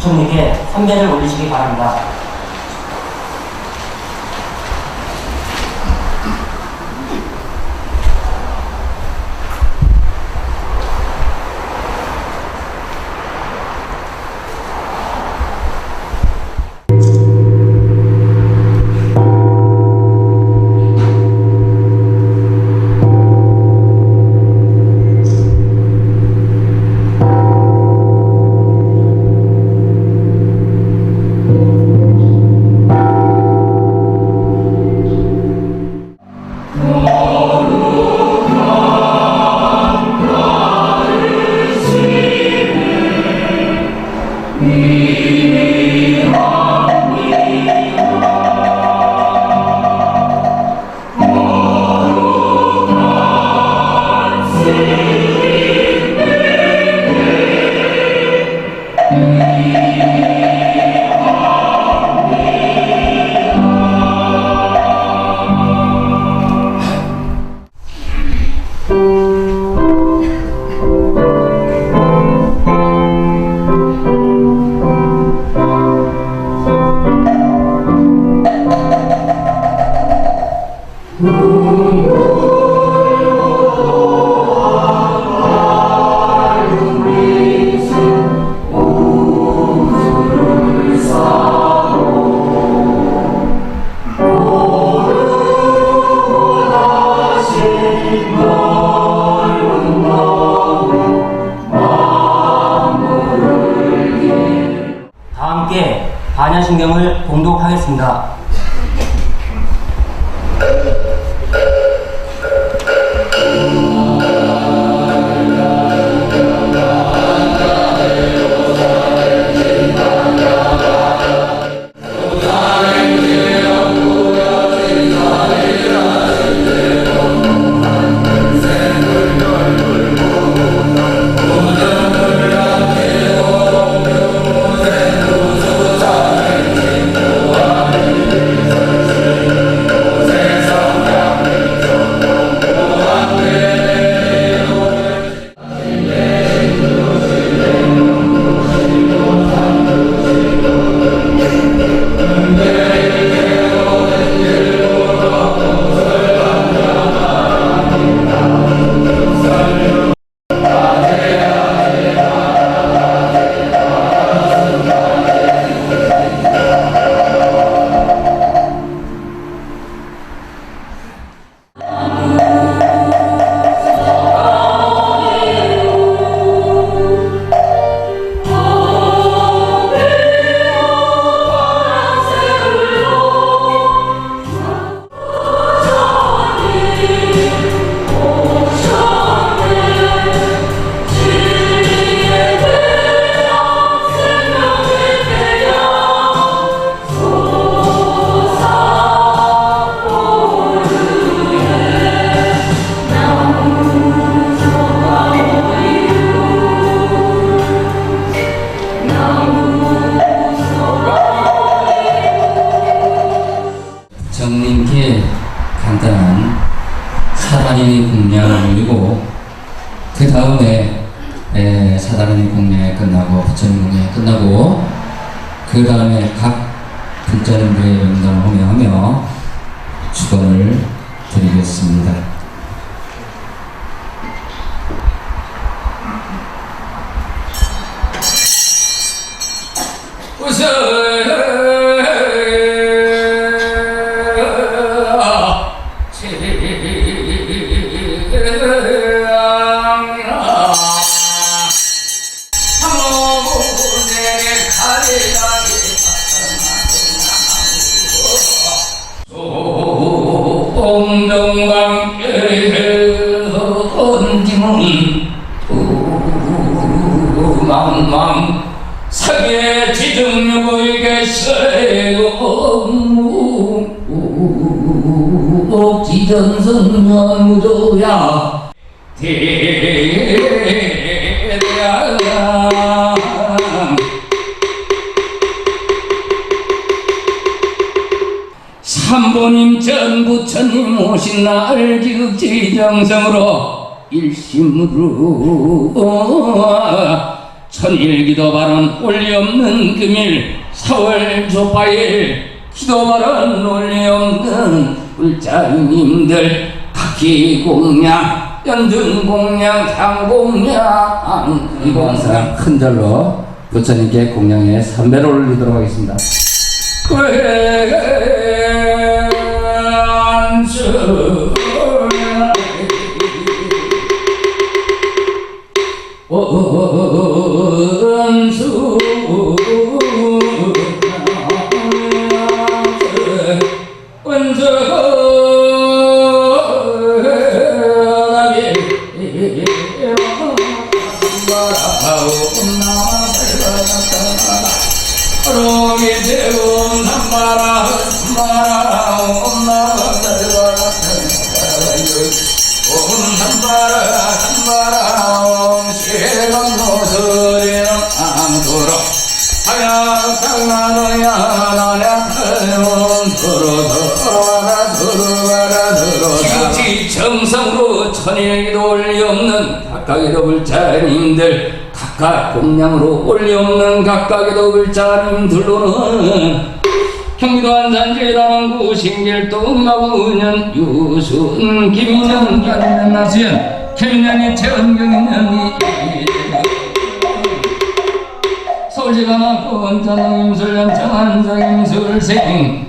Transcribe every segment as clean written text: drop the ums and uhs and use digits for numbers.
부총리께 선배를 올리시기 바랍니다. 다 함께 반야신경을 봉독하겠습니다. 사다리니 공양을 올리고 그 다음에 사다리니 공양이 끝나고 부처님 공양이 끝나고 그 다음에 각 불자님들의 영광을 호명하며 축원을 드리겠습니다. 망망 사계 지정력을겠어요 지정성면무도야 대대야 삼보님 전부처님 오신 날 지극지정성으로 일심으로 천일기도 발언 올리없는 금일 4월 조파일 기도 발언 올리없는 불자님들 각기 공양 연등 공양 장공양 이공사람 큰 절로 부처님께 공양에 3배를 올리도록 하겠습니다. 원수 정성으로 천일기도 올리없는 각각의도 불자님들 각각 공양으로 올리없는 각각의도 불자님들로는 경기도 안산제라만구 신길도 마구년 유순 김인영 연년 나수연 김인영이 최은경인영이 서울시가만구 원천임술연 정한정임술생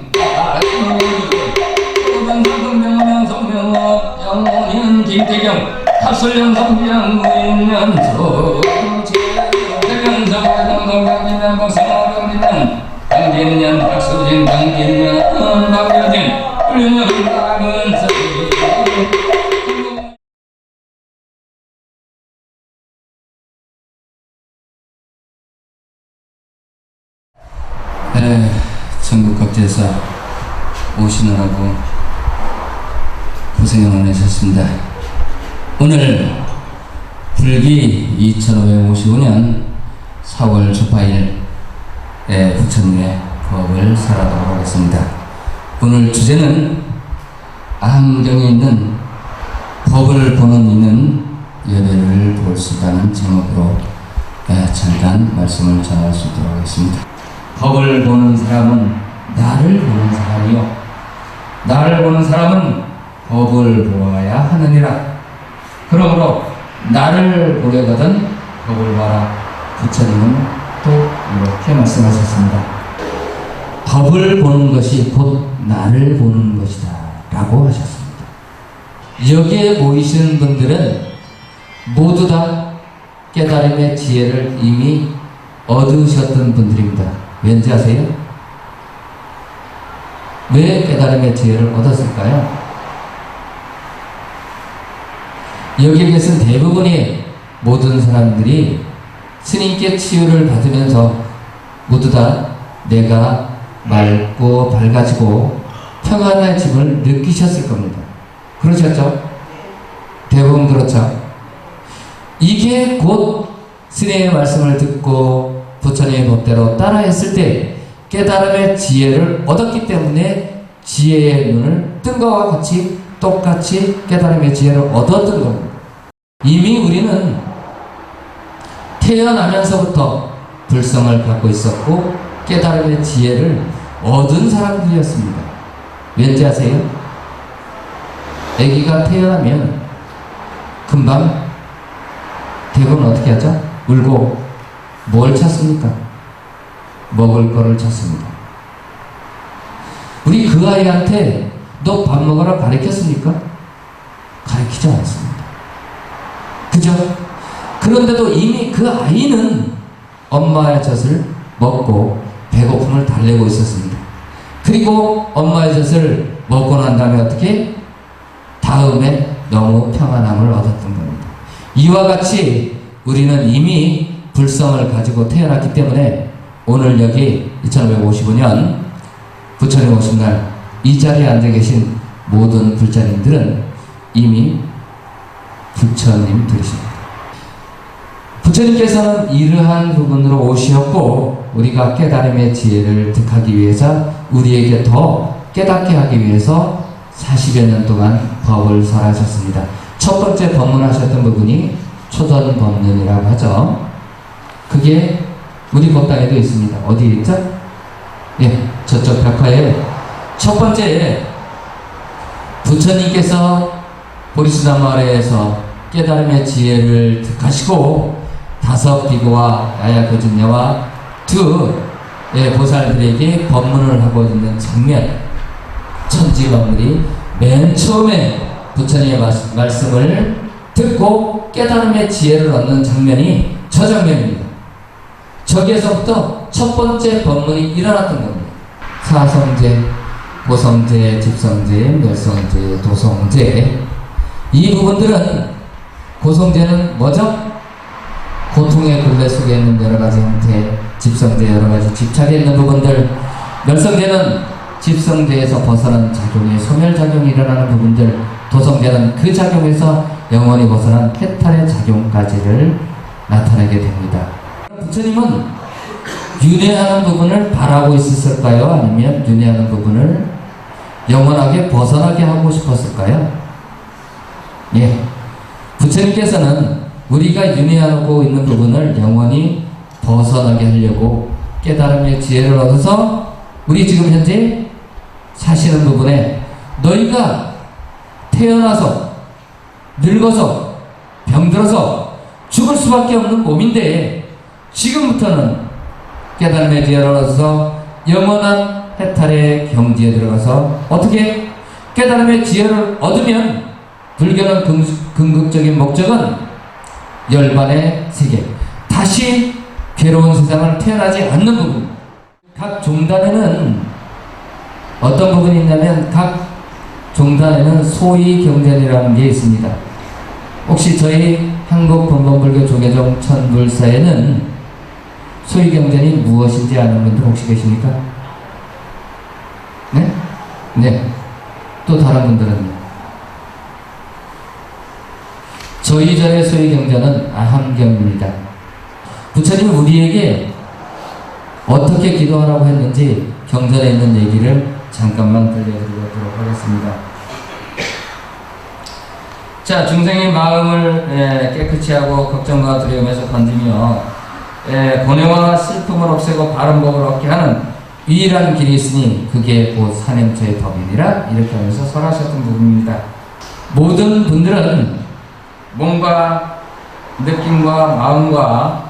영원인 김태경 합설령 성경 무인연소 태경성 강동경진년 박성호경진년 강진년 박수진 강진년 박여진 훌륭한 박은서 전국 각지에서 오시느라고 고생을 많으셨습니다. 오늘 불기 2555년 4월 초파일에 부처님의 법을 설하도록 하겠습니다. 오늘 주제는 안경에 있는 법을 보는 이는 여배를 볼 수 있다는 제목으로 잠깐 말씀을 전할 수 있도록 하겠습니다. 법을 보는 사람은 나를 보는 사람이요 나를 보는 사람은 법을 보아야 하느니라. 그러므로 나를 보려거든 법을 봐라. 부처님은 또 이렇게 말씀하셨습니다. 법을 보는 것이 곧 나를 보는 것이다 라고 하셨습니다. 여기에 모이신 분들은 모두 다 깨달음의 지혜를 이미 얻으셨던 분들입니다. 왠지 아세요? 왜 깨달음의 지혜를 얻었을까요? 여기에 계신 대부분의 모든 사람들이 스님께 치유를 받으면서 모두 다 내가 맑고 밝아지고 평안해짐을 느끼셨을 겁니다. 그러셨죠? 대부분 그렇죠? 이게 곧 스님의 말씀을 듣고 부처님의 법대로 따라했을 때 깨달음의 지혜를 얻었기 때문에 지혜의 눈을 뜬 것과 같이 똑같이 깨달음의 지혜를 얻었던 겁니다. 이미 우리는 태어나면서부터 불성을 갖고 있었고 깨달음의 지혜를 얻은 사람들이었습니다. 왠지 아세요? 아기가 태어나면 금방 대부분 어떻게 하죠? 울고 뭘 찾습니까? 먹을 거를 찾습니다. 우리 그 아이한테 너 밥 먹으라 가르쳤습니까? 가르치지 않습니다. 그죠? 그런데도 이미 그 아이는 엄마의 젖을 먹고 배고픔을 달래고 있었습니다. 그리고 엄마의 젖을 먹고 난 다음에 어떻게? 다음에 너무 평안함을 얻었던 겁니다. 이와 같이 우리는 이미 불성을 가지고 태어났기 때문에 오늘 여기 2555년 부처님 오신 날 이 자리에 앉아 계신 모든 불자님들은 이미 부처님들이십니다. 부처님께서는 이러한 부분으로 오셨고 우리가 깨달음의 지혜를 득하기 위해서 우리에게 더 깨닫게 하기 위해서 40여 년 동안 법을 설하셨습니다. 첫 번째 법문하셨던 부분이 초전 법문이라고 하죠. 그게 우리 법당에도 있습니다. 어디 있죠? 예, 저쪽 벽화에 첫 번째 부처님께서 보리수다 마을에서 깨달음의 지혜를 득하시고 5 비구와 야야 거진녀와 2 보살들에게 법문을 하고 있는 장면, 천지만물이 맨 처음에 부처님의 말씀을 듣고 깨달음의 지혜를 얻는 장면이 저 장면입니다. 저기에서부터 첫 번째 법문이 일어났던 겁니다. 사성제, 고성제, 집성제, 멸성제, 도성제. 이 부분들은 고성제는 뭐죠? 고통의 굴레 속에 있는 여러 가지 형태, 집성제 여러 가지 집착에 있는 부분들, 멸성제는 집성제에서 벗어난 작용이 소멸작용이 일어나는 부분들, 도성제는 그 작용에서 영원히 벗어난 해탈의 작용까지를 나타내게 됩니다. 부처님은 윤회하는 부분을 바라고 있었을까요? 아니면 윤회하는 부분을 영원하게 벗어나게 하고 싶었을까요? 예. 부처님께서는 우리가 윤회하고 있는 부분을 영원히 벗어나게 하려고 깨달음의 지혜를 얻어서 우리 지금 현재 사시는 부분에 너희가 태어나서 늙어서 병들어서 죽을 수밖에 없는 몸인데 지금부터는 깨달음의 지혜를 얻어서 영원한 해탈의 경지에 들어가서 어떻게 깨달음의 지혜를 얻으면 불교는 궁극적인 목적은 열반의 세계, 다시 괴로운 세상을 태어나지 않는 부분. 각 종단에는 어떤 부분이 있냐면 각 종단에는 소위 경전이라는 게 있습니다. 혹시 저희 한국 본본불교 조계종 천불사에는 소위 경전이 무엇인지 아는 분들 혹시 계십니까? 네? 네. 또 다른 분들은요? 저희 절의 소위 경전은 아함경입니다. 부처님은 우리에게 어떻게 기도하라고 했는지 경전에 있는 얘기를 잠깐만 들려드리도록 하겠습니다. 자, 중생의 마음을 깨끗이 하고 걱정과 두려움에서 건지며 고뇌와 슬픔을 없애고 바른 법을 얻게 하는 유일한 길이 있으니 그게 곧 산행처의 법이니라, 이렇게 하면서 설하셨던 부분입니다. 모든 분들은 몸과 느낌과 마음과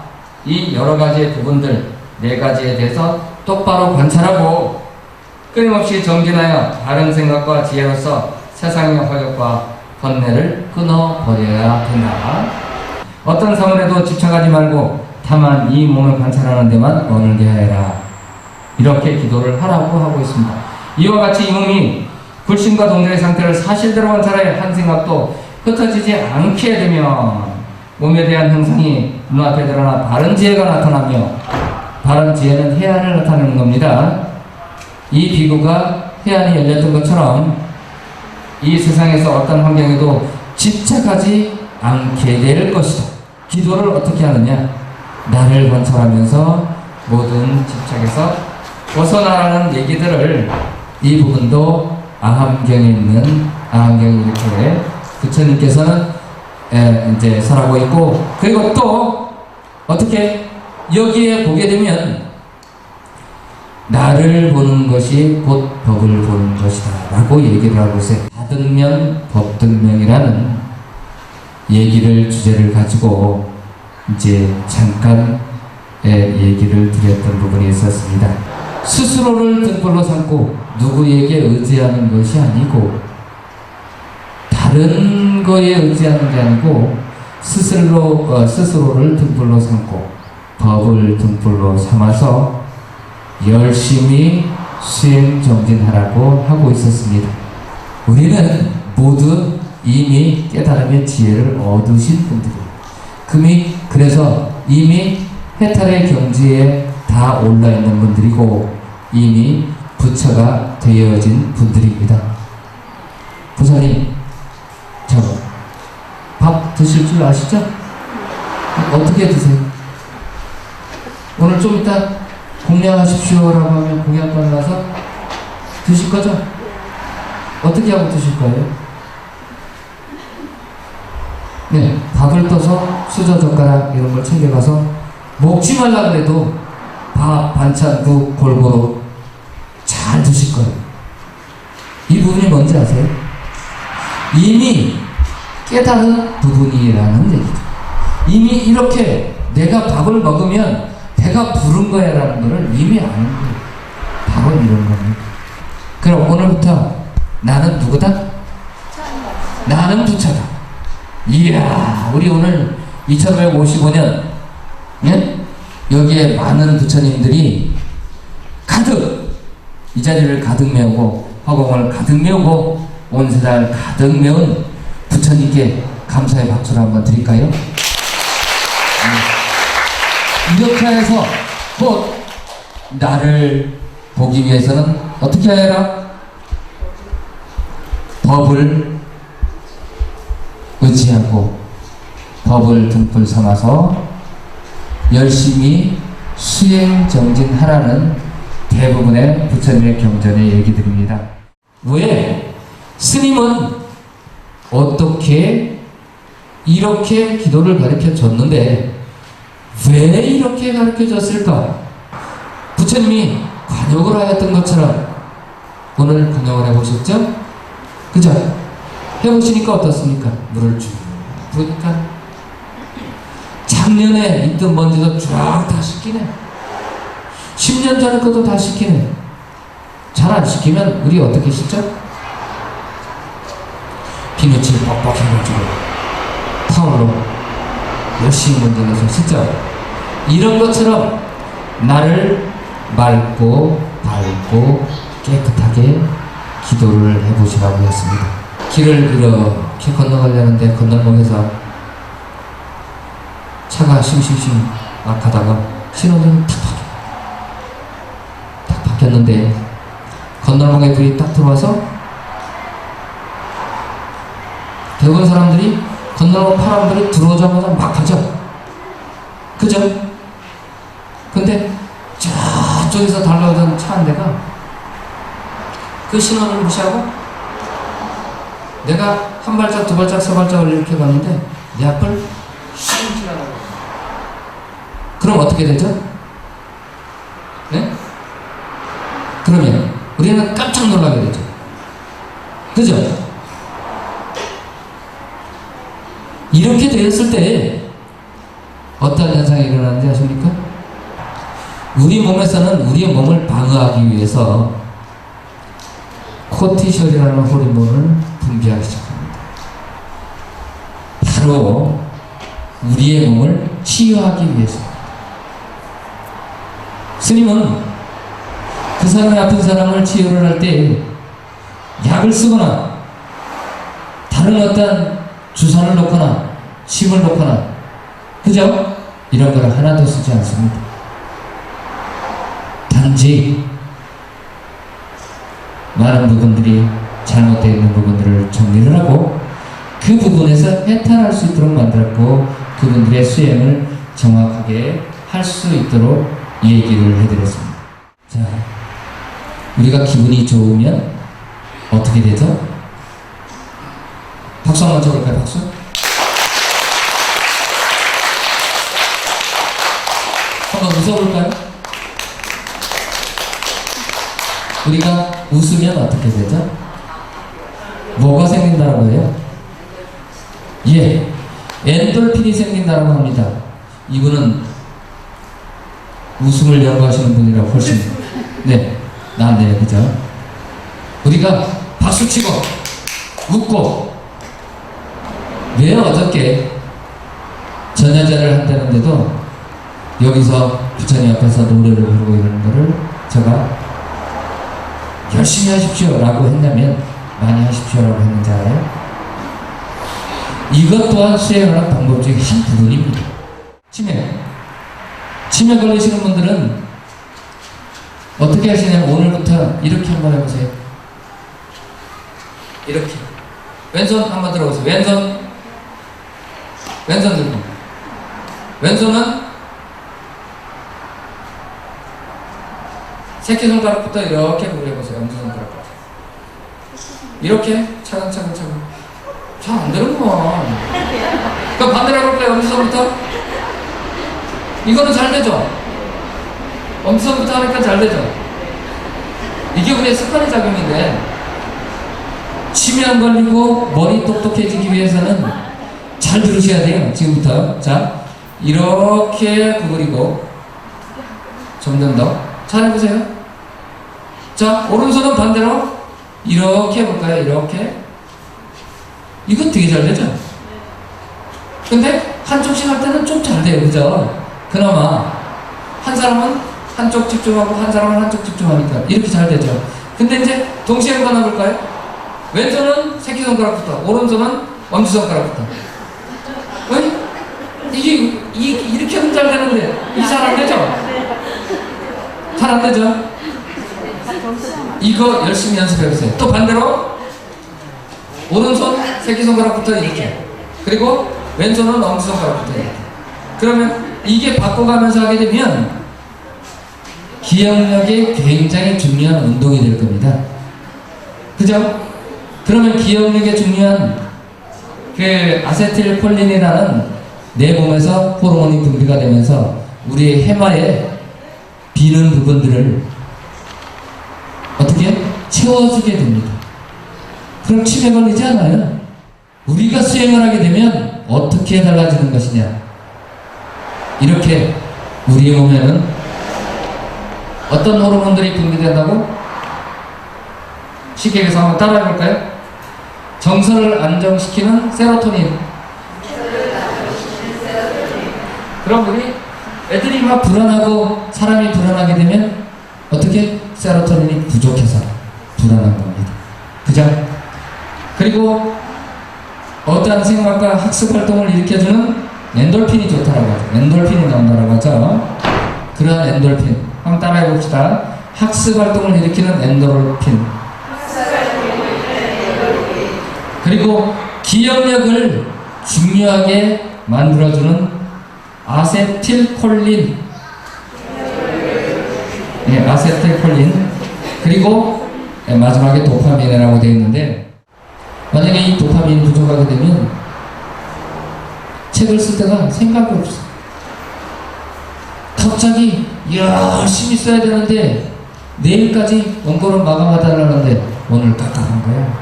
이 여러 가지의 부분들 4가지에 대해서 똑바로 관찰하고 끊임없이 정진하여 바른 생각과 지혜로서 세상의 화력과 번뇌를 끊어버려야 된다. 어떤 사물에도 집착하지 말고 다만 이 몸을 관찰하는 데만 머물게 하여라. 이렇게 기도를 하라고 하고 있습니다. 이와 같이 이 몸이 불신과 동정의 상태를 사실대로 관찰하여 한 생각도 흩어지지 않게 되면 몸에 대한 형상이 눈앞에 드러나 바른 지혜가 나타나며, 바른 지혜는 해안을 나타내는 겁니다. 이 비구가 해안이 열렸던 것처럼 이 세상에서 어떤 환경에도 집착하지 않게 될 것이다. 기도를 어떻게 하느냐? 나를 관찰하면서 모든 집착에서 벗어나라는 얘기들을, 이 부분도 아함경에 있는 안경이 이렇게 부처님께서는 이제 설하고 있고, 그리고 또 어떻게 여기에 보게 되면 나를 보는 것이 곧 법을 보는 것이다 라고 얘기를 하고 있어요. 다등명 법등명이라는 얘기를 주제를 가지고 이제 잠깐 얘기를 드렸던 부분이 있었습니다. 스스로를 등불로 삼고 누구에게 의지하는 것이 아니고 다른 거에 의지하는 게 아니고 스스로를 등불로 삼고 법을 등불로 삼아서 열심히 수행정진하라고 하고 있었습니다. 우리는 모두 이미 깨달음의 지혜를 얻으신 분들이에요. 그래서 이미 해탈의 경지에 다 올라있는 분들이고 이미 부처가 되어진 분들입니다. 부처님, 저 밥 드실 줄 아시죠? 어떻게 드세요? 오늘 좀 이따 공양하십시오라고 하면 공양권 나서 드실 거죠? 어떻게 하고 드실 거예요? 네, 밥을 떠서 수저 젓가락 이런 걸 챙겨가서 먹지 말라 그래도 밥, 반찬, 국 골고루 잘 드실 거예요. 이 부분이 뭔지 아세요? 이미 깨달은 부분이라는 얘기죠. 이미 이렇게 내가 밥을 먹으면 배가 부른 거야 라는 것을 이미 아는 거예요. 바로 이런 겁니다. 그럼 오늘부터 나는 누구다? 나는 부처다. 이야, 우리 오늘 2555년 예? 여기에 많은 부처님들이 가득 이 자리를 가득 메우고 화공을 가득 메우고 온 세상을 가득 메운 부처님께 감사의 박수를 한번 드릴까요? 이렇게 해서 뭐 나를 보기 위해서는 어떻게 해라? 법을 의지하고 법을 등불 삼아서 열심히 수행정진하라는 대부분의 부처님의 경전의 얘기들입니다. 왜? 스님은 어떻게 이렇게 기도를 가르쳐 줬는데 왜 이렇게 가르쳐 줬을까? 부처님이 관욕을 하였던 것처럼 오늘 관욕을 해보셨죠? 그죠? 해보시니까 어떻습니까? 물을 쭉 부으니까 작년에 있던 먼지도 쫙 다 씻기네. 10년 전에 것도 다 씻기네. 잘 안 씻기면 우리 어떻게 씻죠? 비누칠 뻑뻑 해가지고 타올로 열심히 문질러서 씻죠. 이런 것처럼 나를 맑고 밝고 깨끗하게 기도를 해보시라고 했습니다. 길을 이렇게 건너가려는데 건널목에서 차가 싱싱싱 막 가다가 신호등이 탁 바뀌었는데 건널목에 불이 딱 들어와서 대부분 사람들이 건널목 파란불이 들어오자마자 막 가죠. 그죠? 근데 저쪽에서 달려오던 차 한 대가 그 신호를 무시하고 내가 한 발짝, 두 발짝, 세 발짝을 이렇게 갔는데 내 앞을 슉 지나가고. 그럼 어떻게 되죠? 네? 그러면 우리는 깜짝 놀라게 되죠. 그죠? 이렇게 되었을 때 어떤 현상이 일어나는지 아십니까? 우리 몸에서는 우리의 몸을 방어하기 위해서 코티솔이라는 호르몬을 분비하기 시작합니다. 바로 우리의 몸을 치유하기 위해서. 스님은 그 사람이 아픈 사람을 치유를 할 때 약을 쓰거나 다른 어떤 주사를 놓거나 침을 놓거나 그죠? 이런 걸 하나도 쓰지 않습니다. 단지 많은 부분들이 잘못되어 있는 부분들을 정리를 하고 그 부분에서 해탈할 수 있도록 만들었고 그분들의 수행을 정확하게 할 수 있도록 얘기를 해드렸습니다. 자, 우리가 기분이 좋으면 어떻게 되죠? 박수 한번 쳐볼까요? 박수? 한번 웃어볼까요? 우리가 웃으면 어떻게 되죠? 뭐가 생긴다고 해요? 예, 엔돌핀이 생긴다고 합니다. 이분은 웃음을 연구하시는 분이라 훨씬 낫네요, 그죠? 우리가 박수치고 웃고, 왜 어저께 전야제를 한다는데도 여기서 부처님 앞에서 노래를 부르고 이러는 거를 제가 열심히 하십시오 라고 했냐면 많이 하십시오 라고 했는지 알아요? 이것 또한 수행하는 방법 중에 한 부분입니다. 치매 걸리시는 분들은 어떻게 하시냐면 오늘부터 이렇게 한번 해보세요. 이렇게 왼손 한번 들어보세요. 왼손 들고, 왼손은 새끼손가락부터 이렇게 부려보세요. 엄지손가락부터 이렇게 차근차근 잘 안 되는구만. 그럼 반대로 해볼까요? 엄지손부터. 이거는 잘 되죠? 엄지손부터 하니까 잘 되죠? 이게 우리의 습관의 작용인데, 치매 안 걸리고 머리 똑똑해지기 위해서는 잘 들으셔야 돼요. 지금부터. 자, 이렇게 구부리고 점점 더 잘 해보세요. 자, 오른손은 반대로 이렇게 해볼까요? 이렇게. 이거 되게 잘 되죠? 근데 한쪽씩 할 때는 좀 잘 돼요. 그죠? 그나마 한 사람은 한쪽 집중하고 한 사람은 한쪽 집중하니까 이렇게 잘 되죠. 근데 이제 동시에 한번 해볼까요? 왼손은 새끼손가락부터, 오른손은 엄지손가락부터. 왜? 이게 이렇게 하면 잘 되는데 이게 잘 안 되죠? 잘 안 되죠? 이거 열심히 연습해보세요. 또 반대로 오른손 새끼손가락부터 이렇게, 그리고 왼손은 엄지손가락부터 이렇게. 그러면 이게 바꿔가면서 하게 되면 기억력이 굉장히 중요한 운동이 될 겁니다. 그죠? 그러면 기억력에 중요한 그 아세틸콜린이라는 내 몸에서 호르몬이 분비가 되면서 우리의 해마에 비는 부분들을 어떻게 채워주게 됩니다. 그럼 치매 걸리지 않아요. 우리가 수행을 하게 되면 어떻게 달라지는 것이냐, 이렇게 우리 몸에는 어떤 호르몬들이 분비된다고? 쉽게 해서 한번 따라해 볼까요? 정서를 안정시키는 세로토닌. 그럼 우리 애들이 막 불안하고 사람이 불안하게 되면 어떻게? 세로토닌이 부족해서 불안한 겁니다. 그죠? 그리고 어떠한 생각과 학습 활동을 일으켜주는 엔돌핀이 좋다라고 하죠. 엔돌핀이 나온다라고 하죠. 그러한 엔돌핀 한번 따라해 봅시다. 학습 활동을 일으키는 엔돌핀. 그리고 기억력을 중요하게 만들어주는 아세틸콜린. 네, 아세틸콜린. 그리고 마지막에 도파민이라고 되어 있는데, 만약에 이 도파민이 부족하게 되면 책을 쓸 때가 생각이 없어. 갑자기 열심히 써야 되는데 내일까지 원고를 마감하달라는데 오늘 깝깝한 거야.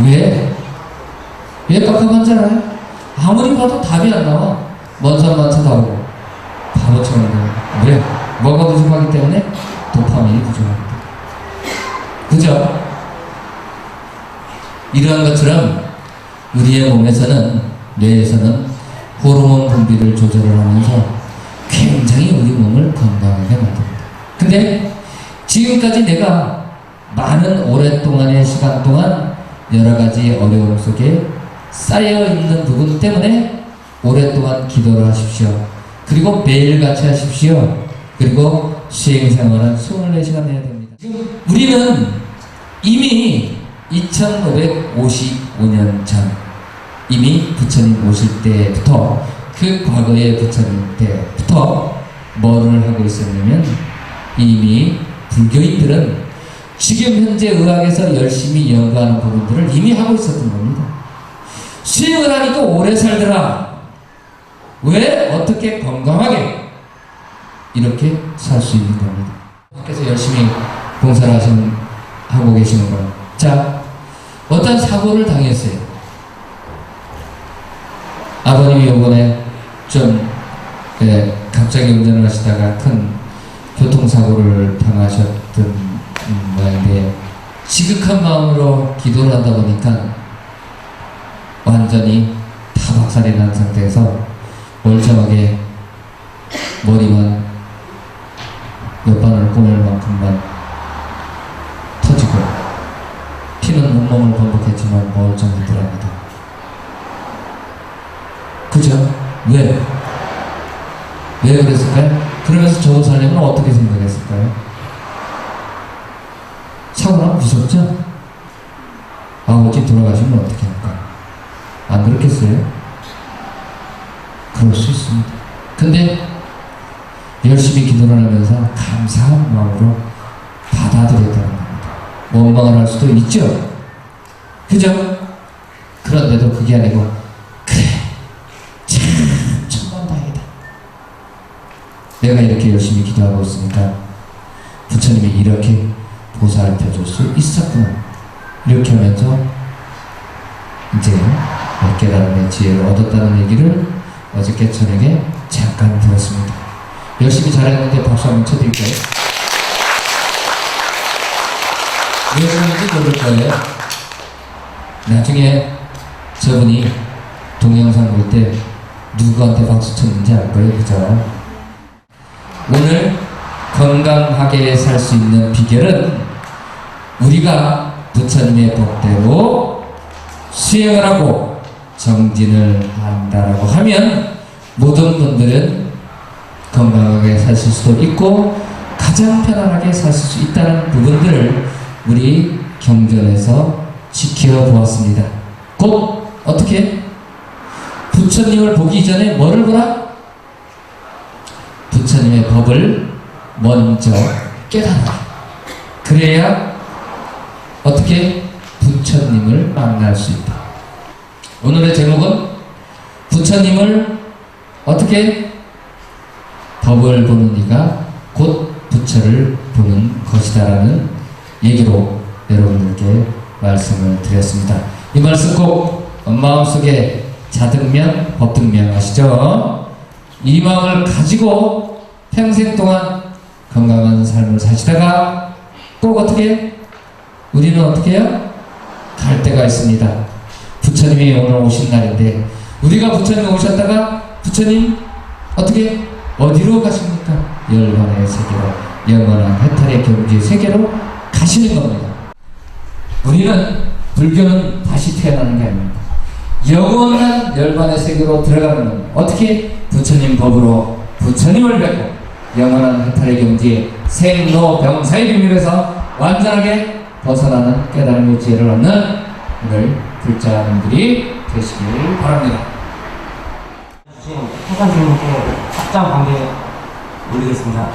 왜? 왜 깝깝한 줄 알아요? 아무리 봐도 답이 안 나와. 먼 산만 쳐다보고 바보처럼 돼요. 왜? 뭐가 부족하기 때문에? 도파민이 부족합니다. 그죠? 이러한 것처럼 우리의 몸에서는, 뇌에서는 호르몬 분비를 조절을 하면서 굉장히 우리 몸을 건강하게 만듭니다. 근데 지금까지 내가 많은 오랫동안의 시간 동안 여러 가지 어려움 속에 쌓여있는 부분 때문에 오랫동안 기도를 하십시오. 그리고 매일같이 하십시오. 그리고 수행생활은 24시간 해야 됩니다. 지금 우리는 이미 2555년 전, 이미 부처님 오실 때부터, 그 과거의 부처님 때부터 뭐를 하고 있었냐면, 이미 불교인들은 지금 현재 의학에서 열심히 연구하는 부분들을 이미 하고 있었던 겁니다. 수행을 하니까 오래 살더라. 왜? 어떻게 건강하게 이렇게 살 수 있는 겁니다. 그래서 열심히 봉사를 하고 계시는 거예요. 자, 어떤 사고를 당했어요. 아버님이 이번에 좀 갑자기 운전을 하시다가 큰 교통사고를 당하셨던 모양인데 지극한 마음으로 기도를 하다 보니까 완전히 다 박살이 난 상태에서 멀쩡하게 머리만 몇 바늘 꼬맬 만큼만 터지고 피는 온몸을 번복했지만 멀쩡하더랍니다. 그죠? 왜? 왜 그랬을까요? 그러면서 저도 살려면 어떻게 생각했을까요? 사고나면 무섭죠? 아버지 돌아가시면 어떻게 할까? 안 그렇겠어요? 그럴 수 있습니다. 근데 열심히 기도를 하면서 감사한 마음으로 받아들였다는 겁니다. 원망을 할 수도 있죠? 그죠? 그런데도 그게 아니고 그래 참 천만다행이다. 내가 이렇게 열심히 기도하고 있으니까 부처님이 이렇게 보살펴줄 수 있었구나. 이렇게 하면서 이제 깨달음의 지혜를 얻었다는 얘기를 어저께 저녁에 잠깐 들었습니다. 열심히 잘했는데 박수 한번 쳐드릴까요? 왜 그런지 모를 거예요. 나중에 저분이 동영상 볼 때 누구한테 박수 쳤는지 알 거예요. 그죠? 오늘 건강하게 살 수 있는 비결은 우리가 부처님의 법대로 수행을 하고 정진을 한다라고 하면 모든 분들은 건강하게 사실 수도 있고 가장 편안하게 사실 수 있다는 부분들을 우리 경전에서 지켜보았습니다. 곧 어떻게? 부처님을 보기 전에 뭐를 보라? 부처님의 법을 먼저 깨달아라. 그래야 어떻게? 부처님을 만날 수 있다. 오늘의 제목은 부처님을 어떻게? 법을 보는 이가 곧 부처를 보는 것이다 라는 얘기로 여러분들께 말씀을 드렸습니다. 이 말씀 꼭 마음속에 자등면 법등면 아시죠? 이 마음을 가지고 평생 동안 건강한 삶을 사시다가 꼭 어떻게? 우리는 어떻게 해요? 갈 때가 있습니다. 부처님이 오늘 오신 날인데 우리가 부처님 오셨다가 부처님 어떻게? 어디로 가십니까? 열반의 세계로, 영원한 해탈의 경지의 세계로 가시는 겁니다. 우리는 불교는 다시 태어나는 게 아닙니다. 영원한 열반의 세계로 들어가는 겁니다. 어떻게? 부처님 법으로 부처님을 뵙고 영원한 해탈의 경지에 생로병사의 비밀에서 완전하게 벗어나는 깨달음의 지혜를 얻는 오늘 불자분들이 되시길 바랍니다. 주신 태산 스님께 합장 관계 올리겠습니다.